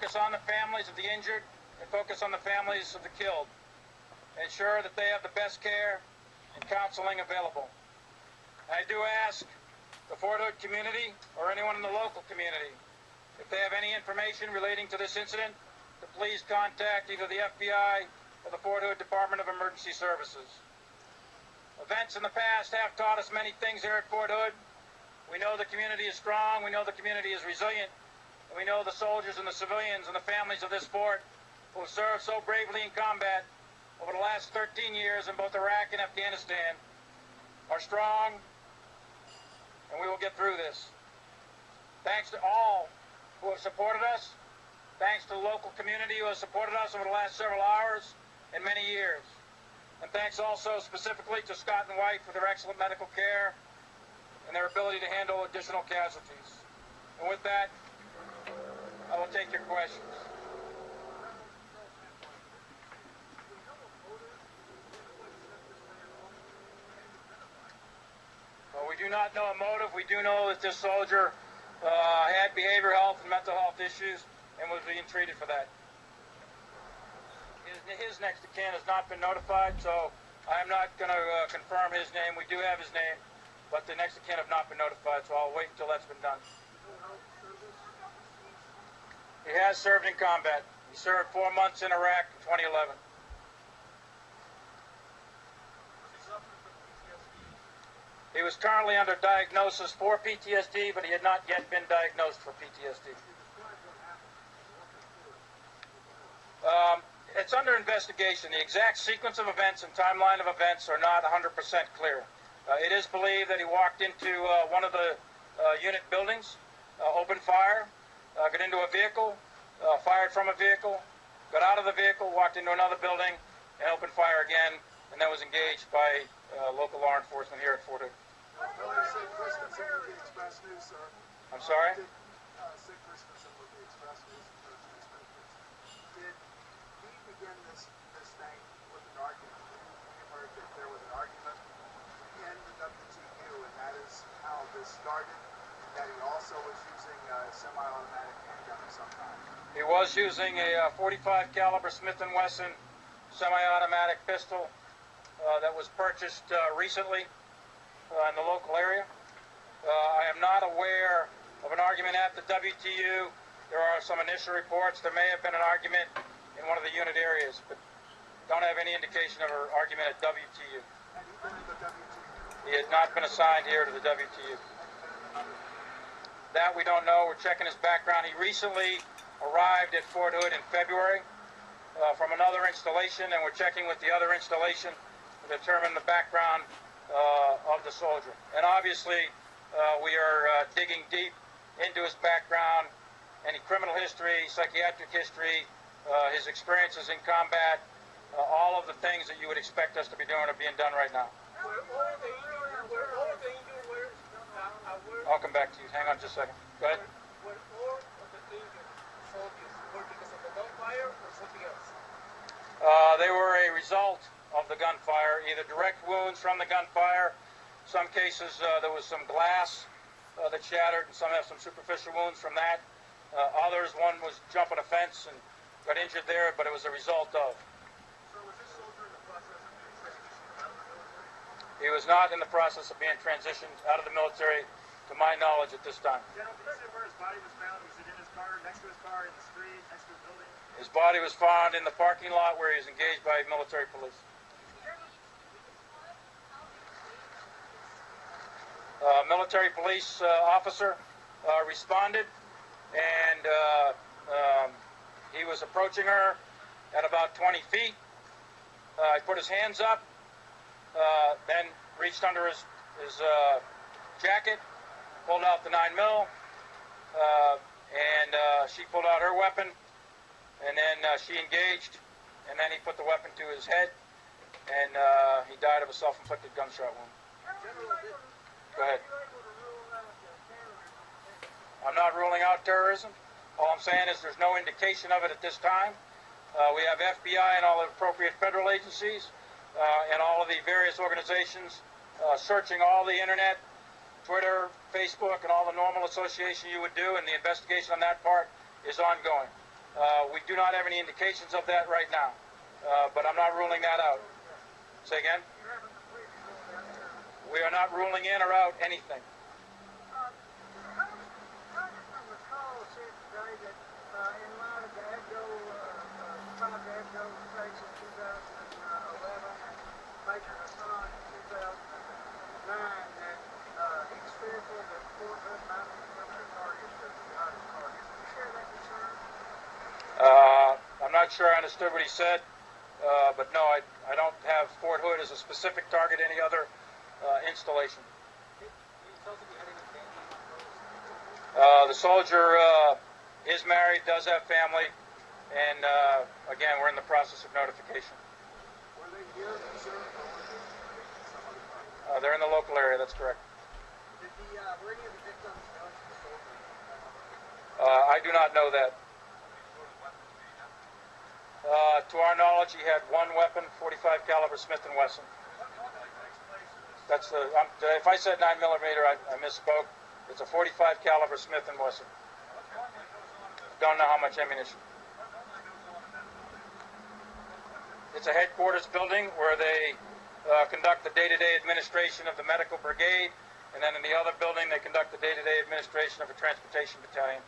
focus on the families of the injured and focus on the families of the killed. Ensure that they have the best care and counseling available. I do ask the Fort Hood community or anyone in the local community, if they have any information relating to this incident, to please contact either the FBI or the Fort Hood Department of Emergency Services. Events in the past have taught us many things here at Fort Hood. We know the community is strong, we know the community is resilient, and we know the soldiers and the civilians and the families of this fort who have served so bravely in combat over the last 13 years in both Iraq and Afghanistan are strong, and we will get through this. Thanks to all who have supported us. Thanks to the local community who has supported us over the last several hours and many years. And thanks also specifically to Scott and White for their excellent medical care and their ability to handle additional casualties. And with that, I will take your questions. Well, we do not know a motive. We do know that this soldier had behavioral health and mental health issues and was being treated for that. His next of kin has not been notified, so I am not going to confirm his name. We do have his name, but the next of kin have not been notified, so I'll wait until that's been done. He has served in combat. He served 4 months in Iraq in 2011. He was currently under diagnosis for PTSD, but he had not yet been diagnosed for PTSD. It's under investigation. The exact sequence of events and timeline of events are not 100% clear. It is believed that he walked into one of the unit buildings, opened fire, got into a vehicle, fired from a vehicle, got out of the vehicle, walked into another building, and opened fire again, and then was engaged by local law enforcement here at Fort Hood. I'm sorry? Begin this thing with an argument. We heard that there was an argument in the WTU, and that is how this started, that he also was using a semi-automatic handgun at some time. He was using a 45 caliber Smith & Wesson semi-automatic pistol that was purchased recently in the local area. I am not aware of an argument at the WTU. There are some initial reports. There may have been an argument in one of the unit areas, but don't have any indication of an argument at WTU. Had he been in the WTU? He has not been assigned here to the WTU. That we don't know. We're checking his background. He recently arrived at Fort Hood in February from another installation, and we're checking with the other installation to determine the background of the soldier. And obviously, we are digging deep into his background, any criminal history, psychiatric history, his experiences in combat, all of the things that you would expect us to be doing are being done right now. I'll come back to you. Hang on just a second. Go ahead. Were all of the injured soldiers were because of the gunfire or something else? They were a result of the gunfire, either direct wounds from the gunfire. Some cases there was some glass that shattered, and some have some superficial wounds from that. Others, one was jumping a fence and got injured there, but it was a result of. So was this soldier in the process of being transitioned out of the military? He was not in the process of being transitioned out of the military, to my knowledge, at this time. General, can you say where his body was found? Was it in his car, next to his car, in the street, next to his building? His body was found in the parking lot where he was engaged by military police. Military police officer responded, and he was approaching her at about 20 feet. He put his hands up, then reached under his jacket, pulled out the 9mm, and she pulled out her weapon, and then she engaged, and then he put the weapon to his head, and he died of a self-inflicted gunshot wound. Go ahead. I'm not ruling out terrorism. All I'm saying is there's no indication of it at this time. We have FBI and all the appropriate federal agencies and all of the various organizations searching all the internet, Twitter, Facebook, and all the normal association you would do, and the investigation on that part is ongoing. We do not have any indications of that right now, but I'm not ruling that out. Say again? We are not ruling in or out anything. I'm not sure I understood what he said, but no, I don't have Fort Hood as a specific target, any other installation. The soldier is married, does have family, and again, we're in the process of notification. Were they here, sir, or were they some other part? They're in the local area, that's correct. Were any of the victims known to the soldier? I do not know that. To our knowledge, he had one weapon, 45 caliber Smith & Wesson. That's the. If I said 9mm, I misspoke. It's a 45 caliber Smith & Wesson. Don't know how much ammunition. It's a headquarters building where they conduct the day-to-day administration of the medical brigade, and then in the other building they conduct the day-to-day administration of a transportation battalion.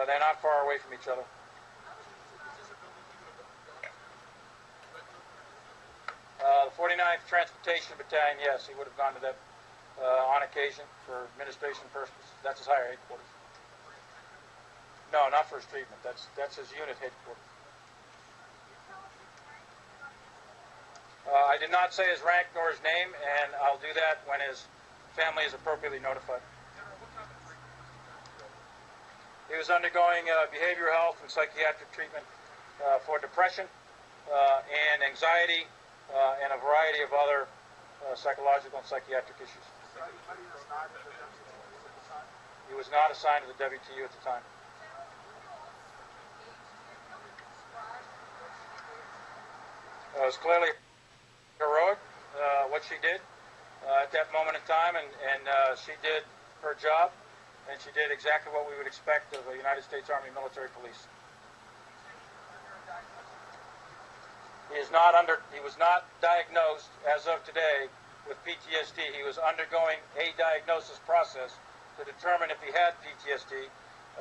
They're not far away from each other. The 49th Transportation Battalion, yes, he would have gone to that on occasion for administration purposes. That's his higher headquarters. No, not for his treatment. That's his unit headquarters. I did not say his rank nor his name, and I'll do that when his family is appropriately notified. He was undergoing behavioral health and psychiatric treatment for depression and anxiety and a variety of other psychological and psychiatric issues. He was not assigned to the WTU at the time. It was clearly heroic, what she did at that moment in time, and she did her job, and she did exactly what we would expect of a United States Army military police. He was not diagnosed as of today with PTSD. He was undergoing a diagnosis process to determine if he had PTSD.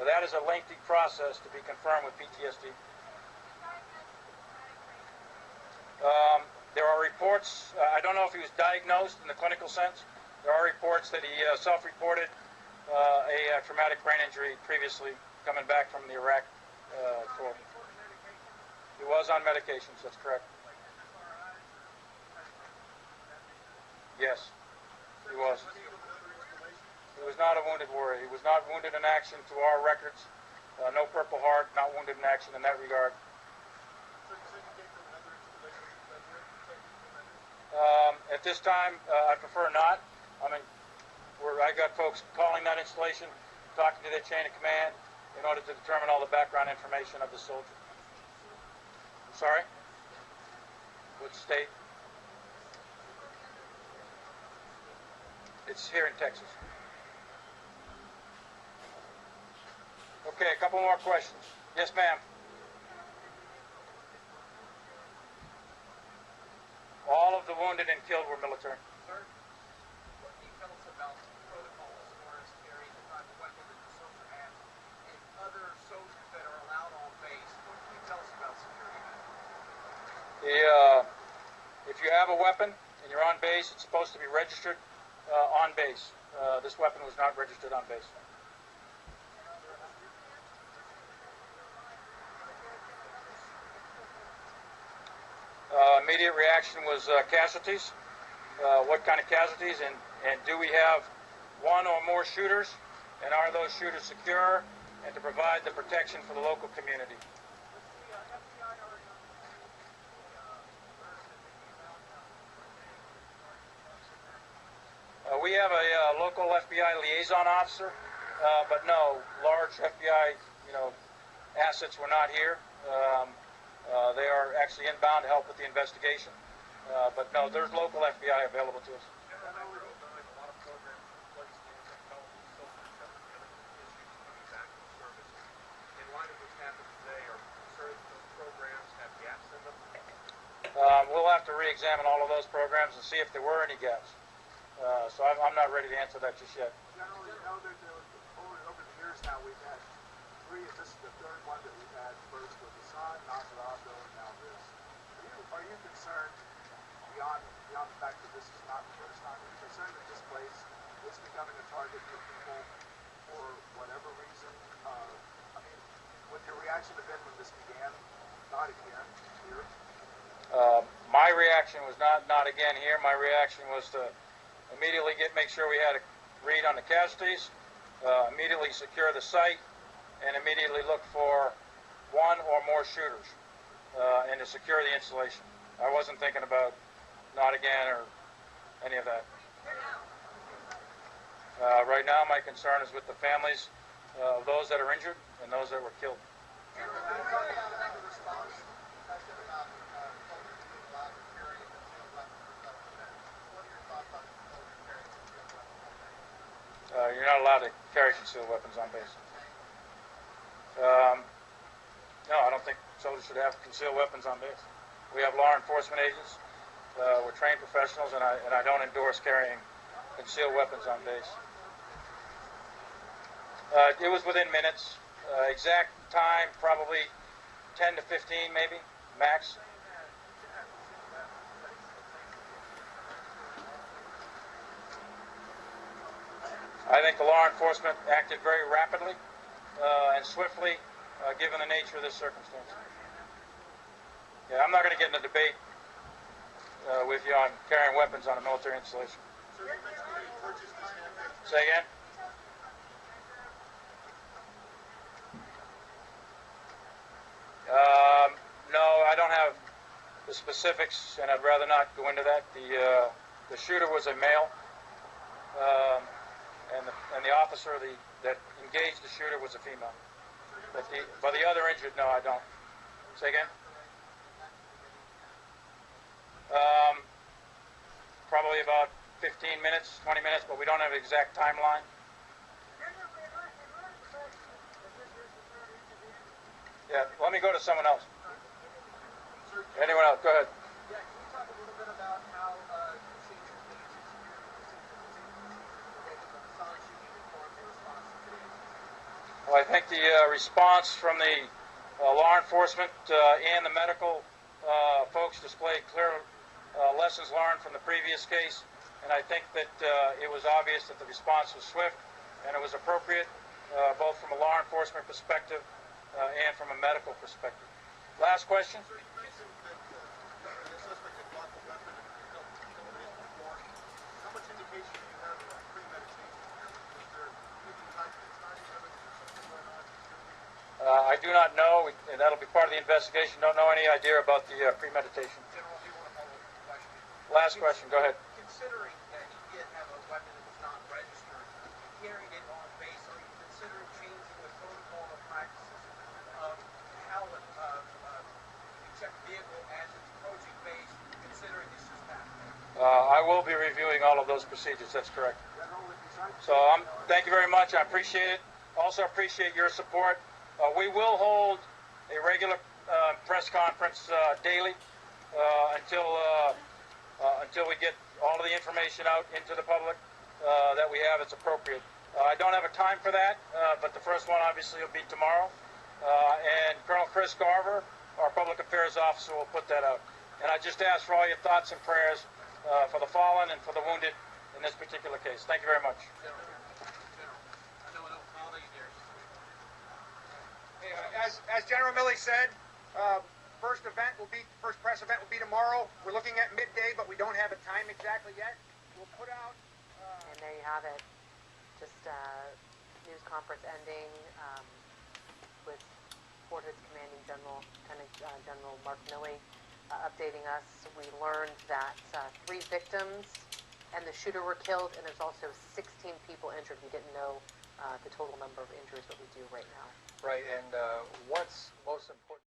That is a lengthy process to be confirmed with PTSD. There are reports, I don't know if he was diagnosed in the clinical sense. There are reports that he self-reported a traumatic brain injury previously coming back from the Iraq tour. He was on medications, that's correct. Yes, he was. He was not a wounded warrior. He was not wounded in action to our records. No Purple Heart, not wounded in action in that regard. At this time, I prefer not. I mean, I got folks calling that installation, talking to their chain of command in order to determine all the background information of the soldier. Sorry? What state? It's here in Texas. Okay, a couple more questions. Yes, ma'am. All of the wounded and killed were military. Sir, what can you tell us about protocols as far as carrying the type of weapon that the soldier has and other soldiers that are allowed on base? What can you tell us about security measures? If you have a weapon and you're on base, it's supposed to be registered on base. This weapon was not registered on base. Immediate reaction was casualties. What kind of casualties? And do we have one or more shooters? And are those shooters secure? And to provide the protection for the local community. We have a local FBI liaison officer, but no, large FBI, assets were not here. They are actually inbound to help with the investigation, but no, there's local FBI available to us. have to re-examine all of those programs and see if there were any gaps. So I'm not ready to answer that just yet. General, you know that over the years now we've had three, this is the third one that we've had. First with the Sun, Maserati, and now this. Are you concerned, beyond the fact that this is not the first time, are you concerned that this place is becoming a target for people for whatever reason? I mean, would your reaction have been when this began, not again, here? My reaction was not again here. My reaction was to immediately make sure we had a read on the casualties, immediately secure the site, and immediately look for one or more shooters, and to secure the installation. I wasn't thinking about not again or any of that. Right now, my concern is with the families of those that are injured and those that were killed. You're not allowed to carry concealed weapons on base. No, I don't think soldiers should have concealed weapons on base. We have law enforcement agents. We're trained professionals, and I don't endorse carrying concealed weapons on base. It was within minutes. Exact time, probably 10 to 15, maybe, max. I think the law enforcement acted very rapidly and swiftly, given the nature of this circumstance. Yeah, I'm not going to get in a debate with you on carrying weapons on a military installation. Say again? No, I don't have the specifics, and I'd rather not go into that. The shooter was a male. And the officer that engaged the shooter was a female. But the other injured, no, I don't. Say again? Probably about 15 minutes, 20 minutes, but we don't have an exact timeline. Yeah, let me go to someone else. Anyone else? Go ahead. Yeah, can you talk a little bit about how you changed your Well, I think the response from the law enforcement and the medical folks displayed clear lessons learned from the previous case, and I think that it was obvious that the response was swift and it was appropriate, both from a law enforcement perspective and from a medical perspective. Last question? Sir, you mentioned that the suspect had bought the weapon and held it before. How much indication do you have of premeditation here? Was there any type of timing evidence or something going on? I do not know, and that'll be part of the investigation. Don't know any idea about the premeditation. General, do you want to follow up with the question? Last question, go ahead. Considering that he did have a weapon that was not registered, he carried it on base, are you considering changing the protocol or practices of how you check the vehicle as it's approaching base, considering this just happened? I will be reviewing all of those procedures, that's correct. So thank you very much, I appreciate it. Also appreciate your support. We will hold a regular press conference daily until we get all of the information out into the public that we have. It's appropriate. I don't have a time for that, but the first one obviously will be tomorrow. And Colonel Chris Garver, our public affairs officer, will put that out. And I just ask for all your thoughts and prayers for the fallen and for the wounded in this particular case. Thank you very much. General, I know I don't follow you there. As General Milley said, first press event will be tomorrow. We're looking at midday, but we don't have a time exactly yet. We'll put out. And there you have it. Just news conference ending with Fort Hood's Commanding General, Lieutenant General Mark Milley, updating us. We learned that 3 victims and the shooter were killed, and there's also 16 people injured. We didn't know the total number of injuries, but we do right now. Right, and what's most important